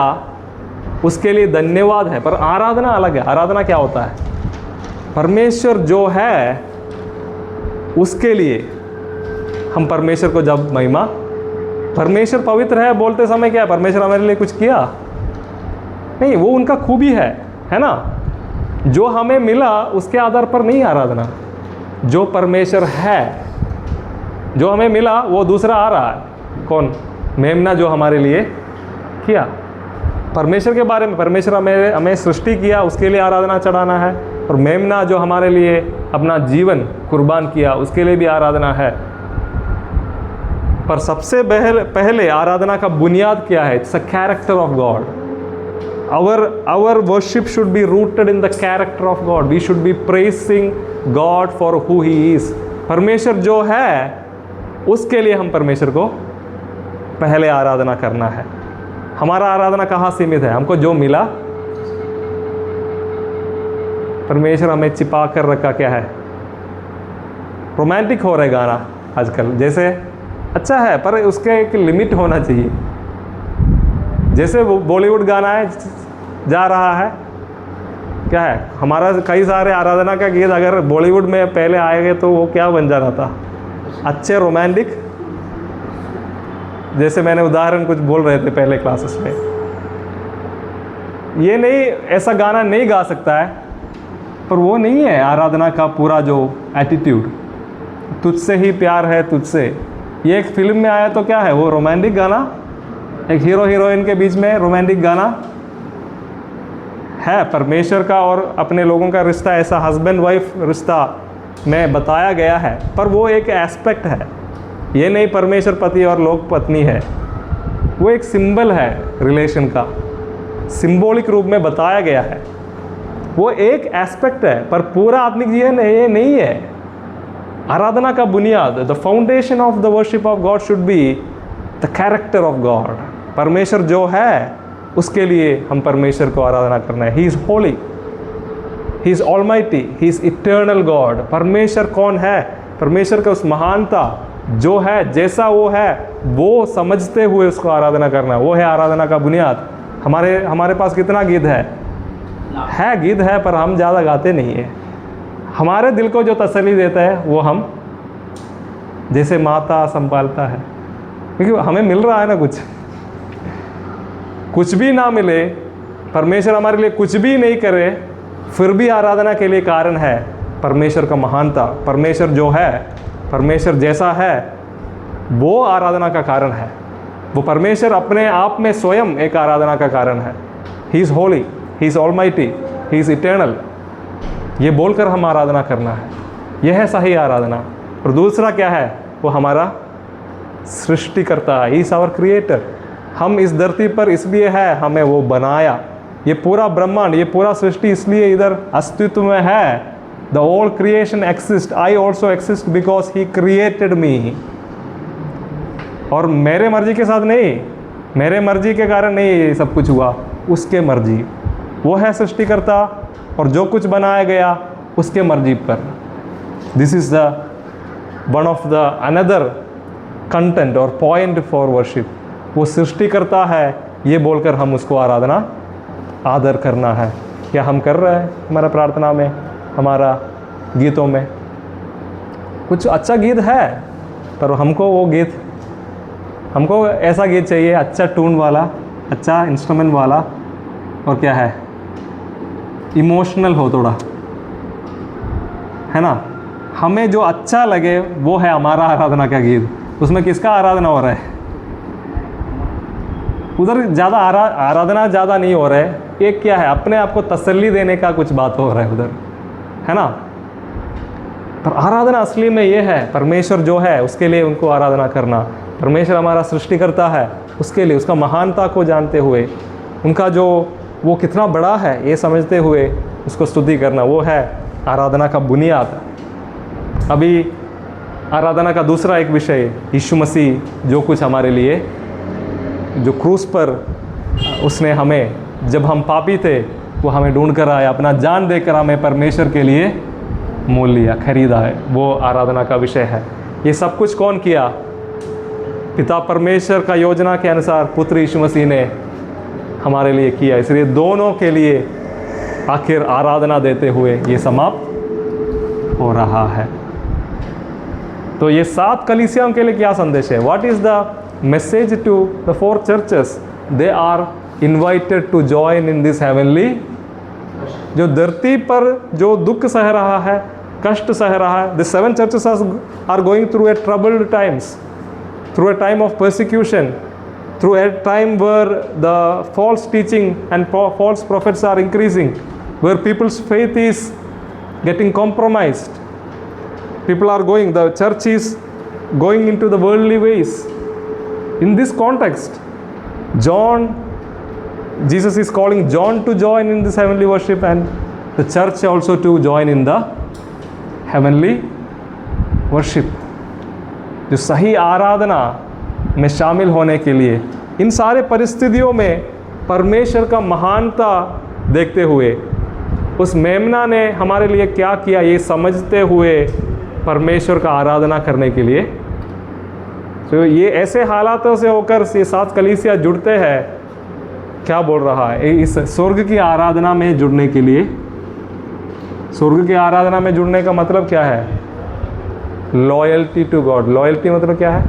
उसके लिए धन्यवाद है, पर आराधना अलग है। आराधना क्या होता है? परमेश्वर जो है उसके लिए हम परमेश्वर को जब महिमा, परमेश्वर पवित्र है बोलते समय क्या है, परमेश्वर हमारे लिए कुछ किया नहीं, वो उनका खूबी है ना। जो हमें मिला उसके आधार पर नहीं आराधना, जो परमेश्वर है, जो हमें मिला वो दूसरा आ रहा है, कौन? मेमना, जो हमारे लिए किया। परमेश्वर के बारे में, परमेश्वर हमें सृष्टि किया उसके लिए आराधना चढ़ाना है, और मेमना जो हमारे लिए अपना जीवन कुर्बान किया उसके लिए भी आराधना है। पर सबसे पहले आराधना का बुनियाद क्या है? It's a character of God. Our worship should be rooted in the character of God. We should be praising God for who He is. परमेश्वर जो है उसके लिए हम परमेश्वर को पहले आराधना करना है। हमारा आराधना कहाँ सीमित है? हमको जो मिला, परमेश्वर हमें छिपा कर रखा क्या है? रोमांटिक हो रहा है गाना आजकल, जैसे अच्छा है पर उसके एक लिमिट होना चाहिए। जैसे बॉलीवुड गाना है जा रहा है, क्या है हमारा कई सारे आराधना का गीत अगर बॉलीवुड में पहले आएंगे तो वो क्या बन जाना था? अच्छे रोमांटिक, जैसे मैंने उदाहरण कुछ बोल रहे थे पहले क्लासेस में। ये नहीं, ऐसा गाना नहीं गा सकता है, पर वो नहीं है आराधना का पूरा जो एटीट्यूड। तुझसे ही प्यार है तुझसे, ये एक फिल्म में आया तो क्या है वो? रोमांटिक गाना, एक हीरो हीरोइन के बीच में रोमांटिक गाना है। परमेश्वर का और अपने लोगों का रिश्ता ऐसा हस्बैंड वाइफ रिश्ता में बताया गया है, पर वो एक एस्पेक्ट है। ये नहीं परमेश्वर पति और लोग पत्नी है, वो एक सिंबल है रिलेशन का, सिंबॉलिक रूप में बताया गया है, वो एक एस्पेक्ट है, पर पूरा आत्मिक जीवन ये नहीं है। आराधना का बुनियाद, the foundation of the worship of God should be the character of God. परमेश्वर जो है उसके लिए हम परमेश्वर को आराधना करना है। He is Holi, he is almighty, he is eternal God. परमेश्वर कौन है? परमेश्वर का उस महानता जो है, जैसा वो है, वो समझते हुए उसको आराधना करना, वो है आराधना का बुनियाद। हमारे पास कितना गीत है गीत है, पर हम ज़्यादा गाते नहीं है। हमारे दिल को जो तसल्ली देता है वो हम जैसे माता संभालता है, क्योंकि हमें मिल रहा है ना कुछ भी ना मिले, परमेश्वर हमारे लिए कुछ भी नहीं करे, फिर भी आराधना के लिए कारण है परमेश्वर का महानता। परमेश्वर जो है, परमेश्वर जैसा है, वो आराधना का कारण है। वो परमेश्वर अपने आप में स्वयं एक आराधना का कारण है। He is Holi, he is almighty, he is eternal, ये बोलकर हम आराधना करना है। यह है सही आराधना। और दूसरा क्या है, वो हमारा सृष्टिकर्ता है, ही इज़ आवर क्रिएटर। हम इस धरती पर इसलिए है, हमें वो बनाया। ये पूरा ब्रह्मांड, ये पूरा सृष्टि इसलिए इधर अस्तित्व में है। The whole creation exist, I also exist because he created me. और मेरे मर्जी के साथ नहीं, मेरे मर्जी के कारण नहीं ये सब कुछ हुआ, उसके मर्जी। वो है सृष्टिकर्ता और जो कुछ बनाया गया उसके मर्जी पर। This is the one of the another content और पॉइंट फॉर वर्शिप। वो सृष्टिकर्ता है, ये बोलकर हम उसको आराधना, आदर करना है। क्या हम कर रहे हैं हमारा प्रार्थना में, हमारा गीतों में? कुछ अच्छा गीत है, पर हमको वो गीत, हमको ऐसा गीत चाहिए अच्छा ट्यून वाला, अच्छा इंस्ट्रूमेंट वाला, और क्या है, इमोशनल हो थोड़ा, है ना। हमें जो अच्छा लगे वो है हमारा आराधना का गीत। उसमें किसका आराधना हो रहा है? उधर ज़्यादा आराधना ज़्यादा नहीं हो रहा है। एक क्या है, अपने आप को तसल्ली देने का कुछ बात हो रहा है उधर, है ना। पर आराधना असली में ये है, परमेश्वर जो है उसके लिए उनको आराधना करना। परमेश्वर हमारा सृष्टिकर्ता है, उसके लिए, उसका महानता को जानते हुए, उनका जो वो कितना बड़ा है ये समझते हुए उसको स्तुति करना, वो है आराधना का बुनियाद। अभी आराधना का दूसरा एक विषय, यीशु मसीह जो कुछ हमारे लिए, जो क्रूस पर उसने हमें, जब हम पापी थे वो हमें ढूंढ कर आया, अपना जान देकर हमें परमेश्वर के लिए मोल लिया, खरीदा है, वो आराधना का विषय है। ये सब कुछ कौन किया? पिता परमेश्वर का योजना के अनुसार पुत्र यीशु मसीह ने हमारे लिए किया। इसलिए दोनों के लिए आखिर आराधना देते हुए ये समाप्त हो रहा है। तो ये 7 कलीसियाओं के लिए क्या संदेश है? What is the message to the 4 churches? They are invited to join in this heavenly. जो धरती पर जो दुख सह रहा है, कष्ट सह रहा है, the 7 churches are going through a troubled times, through a time of persecution, through a time where the false teaching and false prophets are increasing, where people's faith is getting compromised. People are going, the church is going into the worldly ways. In this context, Jesus is calling John to join in this heavenly worship, and the church also to join in the heavenly worship. जो सही आराधना में शामिल होने के लिए इन सारे परिस्थितियों में परमेश्वर का महानता देखते हुए, उस मेमना ने हमारे लिए क्या किया ये समझते हुए परमेश्वर का आराधना करने के लिए, तो ये ऐसे हालातों से होकर ये 7 कलीसिया जुड़ते हैं। क्या बोल रहा है? इस स्वर्ग की आराधना में जुड़ने के लिए। स्वर्ग की आराधना में जुड़ने का मतलब क्या है? Loyalty to God. लॉयल्टी मतलब क्या है?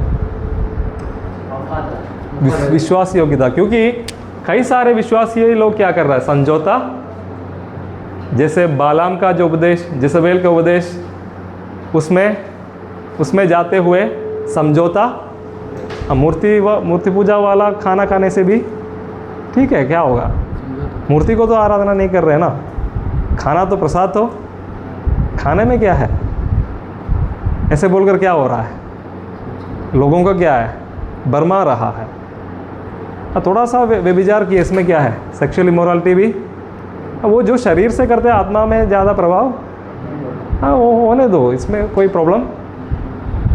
विश्वास योग्यता। क्योंकि कई सारे विश्वासी लोग क्या कर रहा है? समझौता, जैसे बालाम का जो उपदेश, जेजबेल का उपदेश, उसमें जाते हुए समझौता। मूर्ति पूजा वाला खाना खाने से भी ठीक है, क्या होगा? मूर्ति को तो आराधना नहीं कर रहे हैं ना, खाना तो प्रसाद, तो खाने में क्या है? ऐसे बोलकर क्या हो रहा है? लोगों का क्या है? बरमा रहा है। थोड़ा सा व्यभिचार किए, इसमें क्या है? सेक्सुअल इमोरलिटी भी। वो जो शरीर से करते हैं आत्मा में ज़्यादा प्रभाव, वो होने दो, इसमें कोई प्रॉब्लम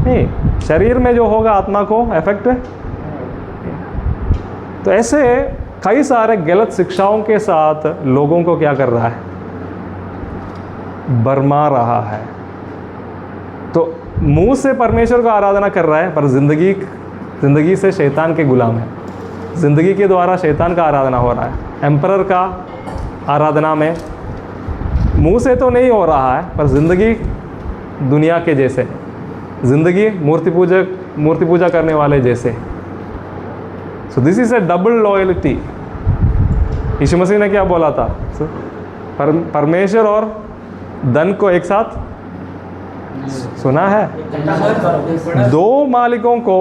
नहीं। शरीर में जो होगा आत्मा को इफेक्ट। तो ऐसे कई सारे गलत शिक्षाओं के साथ लोगों को क्या कर रहा है? बरमा रहा है। तो मुंह से परमेश्वर का आराधना कर रहा है, पर जिंदगी से शैतान के गुलाम है। जिंदगी के द्वारा शैतान का आराधना हो रहा है। एम्परर का आराधना में मुंह से तो नहीं हो रहा है, पर जिंदगी दुनिया के जैसे, जिंदगी मूर्ति पूजा करने वाले जैसे। So this is a double loyalty. Yeshu Masih ने क्या बोला था? परमेश्वर और धन को एक साथ सुना है, 2 मालिकों को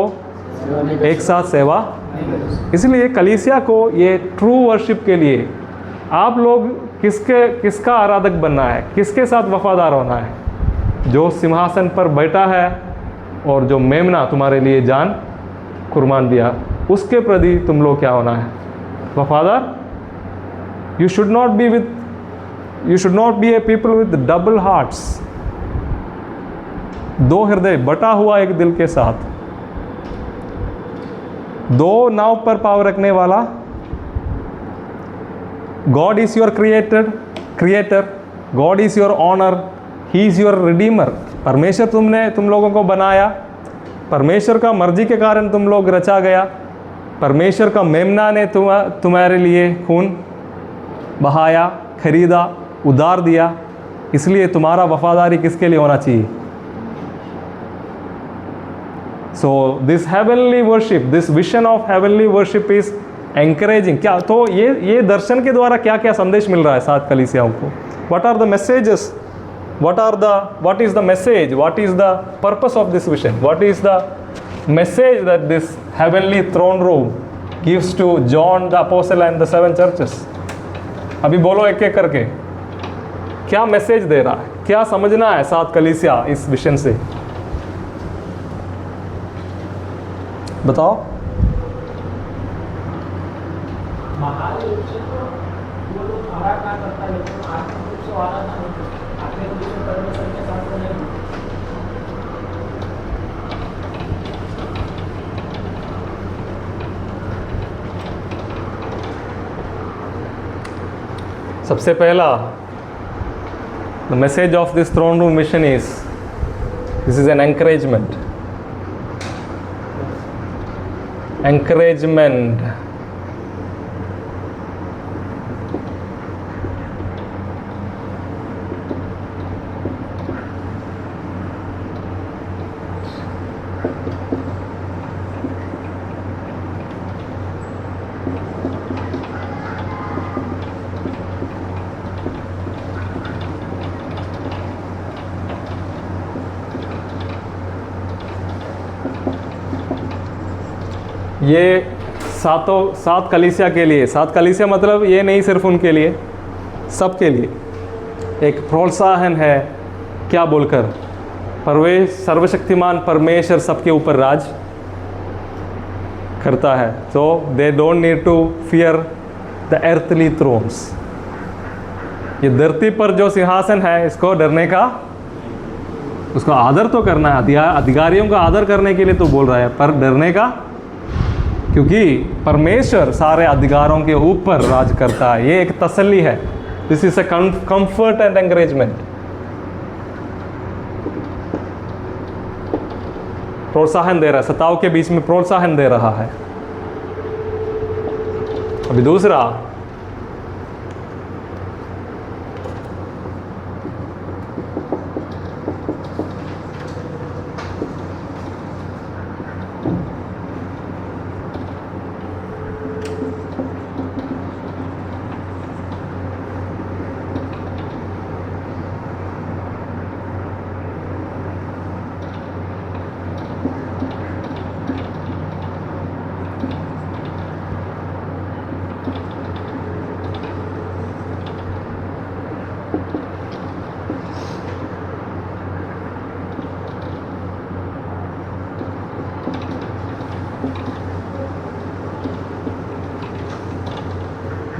एक साथ सेवा। इसलिए कलीसिया को ये ट्रू वर्शिप के लिए, आप लोग किसका आराधक बनना है, किसके साथ वफादार होना है? जो सिंहासन पर बैठा है और जो मेमना तुम्हारे लिए जान कुर्बान दिया, उसके प्रति तुम लोग क्या होना है? वफादार। You should not be A people with double hearts, दो हृदय, बटा हुआ एक दिल के साथ, दो नाव पर पाव रखने वाला। God is your creator, God is your honour, he is your redeemer. परमेश्वर तुम लोगों को बनाया, परमेश्वर का मर्जी के कारण तुम लोग रचा गया, परमेश्वर का मेमना ने तुम्हारे लिए खून बहाया, खरीदा, उधार दिया, इसलिए तुम्हारा वफादारी किसके लिए होना चाहिए? So this heavenly worship, this vision of heavenly worship is encouraging. क्या तो ये दर्शन के द्वारा क्या क्या संदेश मिल रहा है सात कलीसियाओं को? What are the messages, what is the message, what is the purpose of this vision, what is the message that this heavenly throne room gives to John the apostle and the 7 churches? अभी बोलो एक एक करके, क्या message दे रहा है, क्या समझना है सात कलीसिया इस विजन से? बताओ। सबसे पहला, the message of this throne room mission is, this is an encouragement. ये सात कलीसिया के लिए, सात कलीसिया मतलब ये नहीं सिर्फ उनके लिए, सबके लिए एक प्रोत्साहन है। क्या बोलकर? सर्वशक्तिमान परमेश्वर सबके ऊपर राज करता है, so they don't need to fear the earthly thrones। ये धरती पर जो सिंहासन है, इसको डरने का, उसको आदर तो करना है, अधिकारियों का आदर करने के लिए तो बोल रहा है, पर डरने का, क्योंकि परमेश्वर सारे अधिकारों के ऊपर राज करता है। ये एक तसल्ली है। This is a comfort and encouragement. प्रोत्साहन दे रहा है, सताव के बीच में प्रोत्साहन दे रहा है। अभी दूसरा,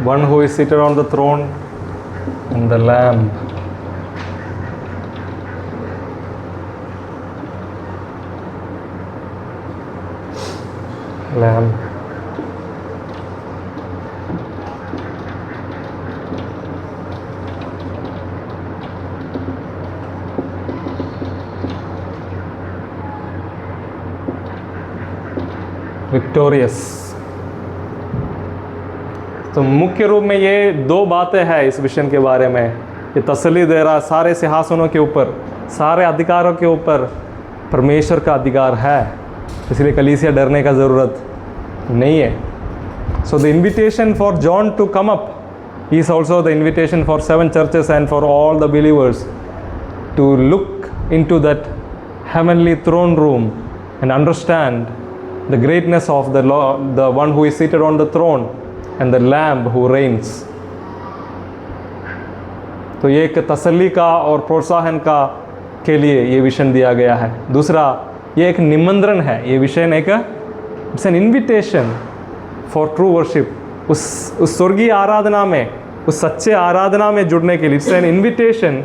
one who is seated on the throne and the Lamb. Lamb. Victorious. तो मुख्य रूप में ये दो बातें हैं इस विषन के बारे में। ये तसल्ली दे रहा, सारे सिंहासनों के ऊपर, सारे अधिकारों के ऊपर परमेश्वर का अधिकार है, इसलिए कलीसिया डरने का ज़रूरत नहीं है। So the invitation for John to come up is also the invitation for 7 churches and for all the believers to look into that heavenly throne room and understand the greatness of the one who is seated on the throne and the Lamb who reigns. तो ये एक तसल्ली का और प्रोत्साहन का के लिए ये विषन दिया गया है। दूसरा, ये एक निमंत्रण है, ये विषन एक it's an invitation for true worship. उस स्वर्गीय आराधना में, उस सच्चे आराधना में जुड़ने के लिए it's an invitation.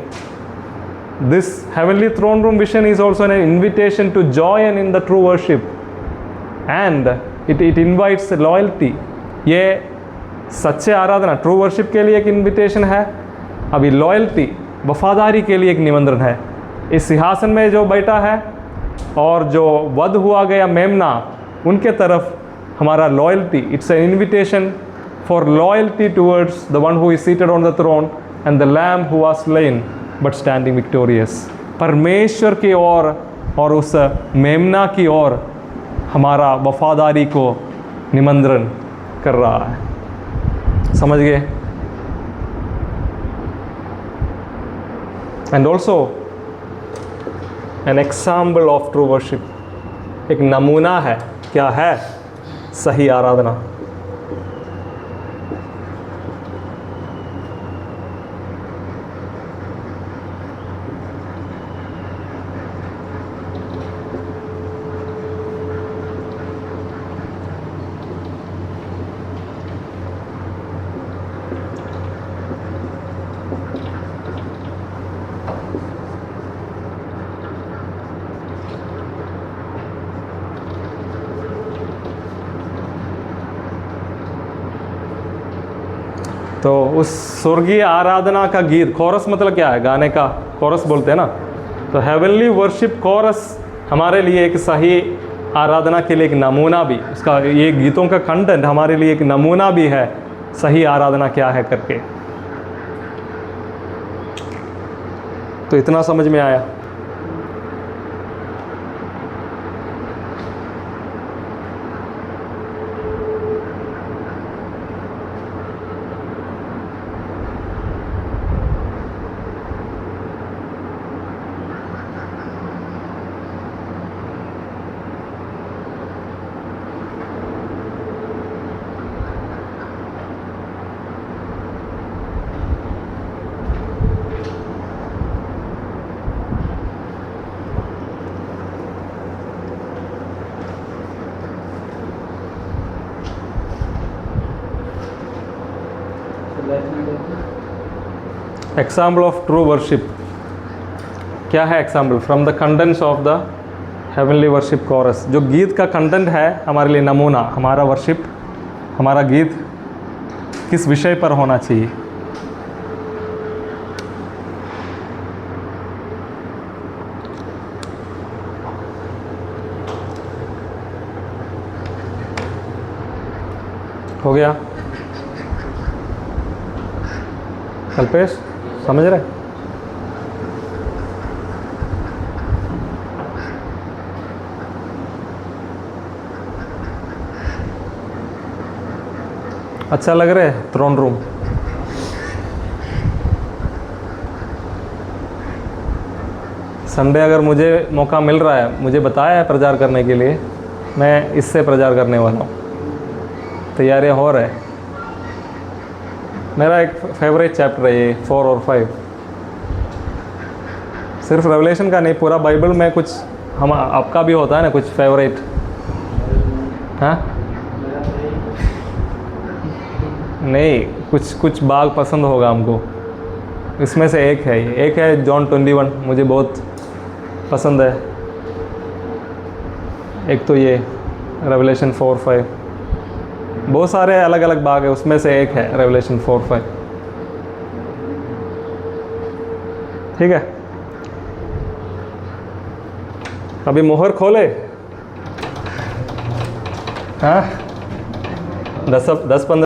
This heavenly throne room vision is also an invitation to join in the true worship and it invites loyalty. ये सच्चे आराधना ट्रू वर्शिप के लिए एक इन्विटेशन है, अभी लॉयल्टी वफादारी के लिए एक निमंत्रण है। इस सिंहासन में जो बैठा है और जो वध हुआ गया मेमना, उनके तरफ हमारा loyalty, it's an invitation for loyalty towards the one who is seated on the throne and the lamb who was slain but standing victorious. परमेश्वर की ओर और उस मेमना की ओर हमारा वफादारी को निमंत्रण कर रहा है। समझ गए? And also an example of true worship, एक नमूना है। क्या है? सही आराधना। तो उस स्वर्गीय आराधना का गीत, कोरस मतलब क्या है? गाने का कोरस बोलते हैं ना। तो हेवनली वर्शिप कोरस हमारे लिए एक सही आराधना के लिए एक नमूना भी, उसका ये गीतों का कंटेंट हमारे लिए एक नमूना भी है सही आराधना क्या है करके। तो इतना समझ में आया? एग्जाम्पल ऑफ ट्रू वर्शिप क्या है? Example from the contents of the heavenly worship chorus. जो गीत का कंटेंट है हमारे लिए नमूना, हमारा वर्शिप, हमारा गीत किस विषय पर होना चाहिए। हो गया? कल्पेश समझ रहे? अच्छा लग रहा है थ्रोन रूम? संडे अगर मुझे मौका मिल रहा है, मुझे बताया है प्रचार करने के लिए, मैं इससे प्रचार करने वाला हूँ। तैयारियाँ हो रहे हैं। मेरा एक फेवरेट चैप्टर है ये 4 और 5। सिर्फ रेवलेशन का नहीं, पूरा बाइबल में कुछ हम आपका भी होता है ना कुछ फेवरेट, हाँ? नहीं, कुछ भाग पसंद होगा हमको। इसमें से एक है, एक है जॉन 21, मुझे बहुत पसंद है। एक तो ये रेवलेशन 4, 5, बहुत सारे अलग अलग भाग है, उसमें से एक है रेवलेशन 4, 5। ठीक है, अभी मोहर खोले। हाँ, 10-15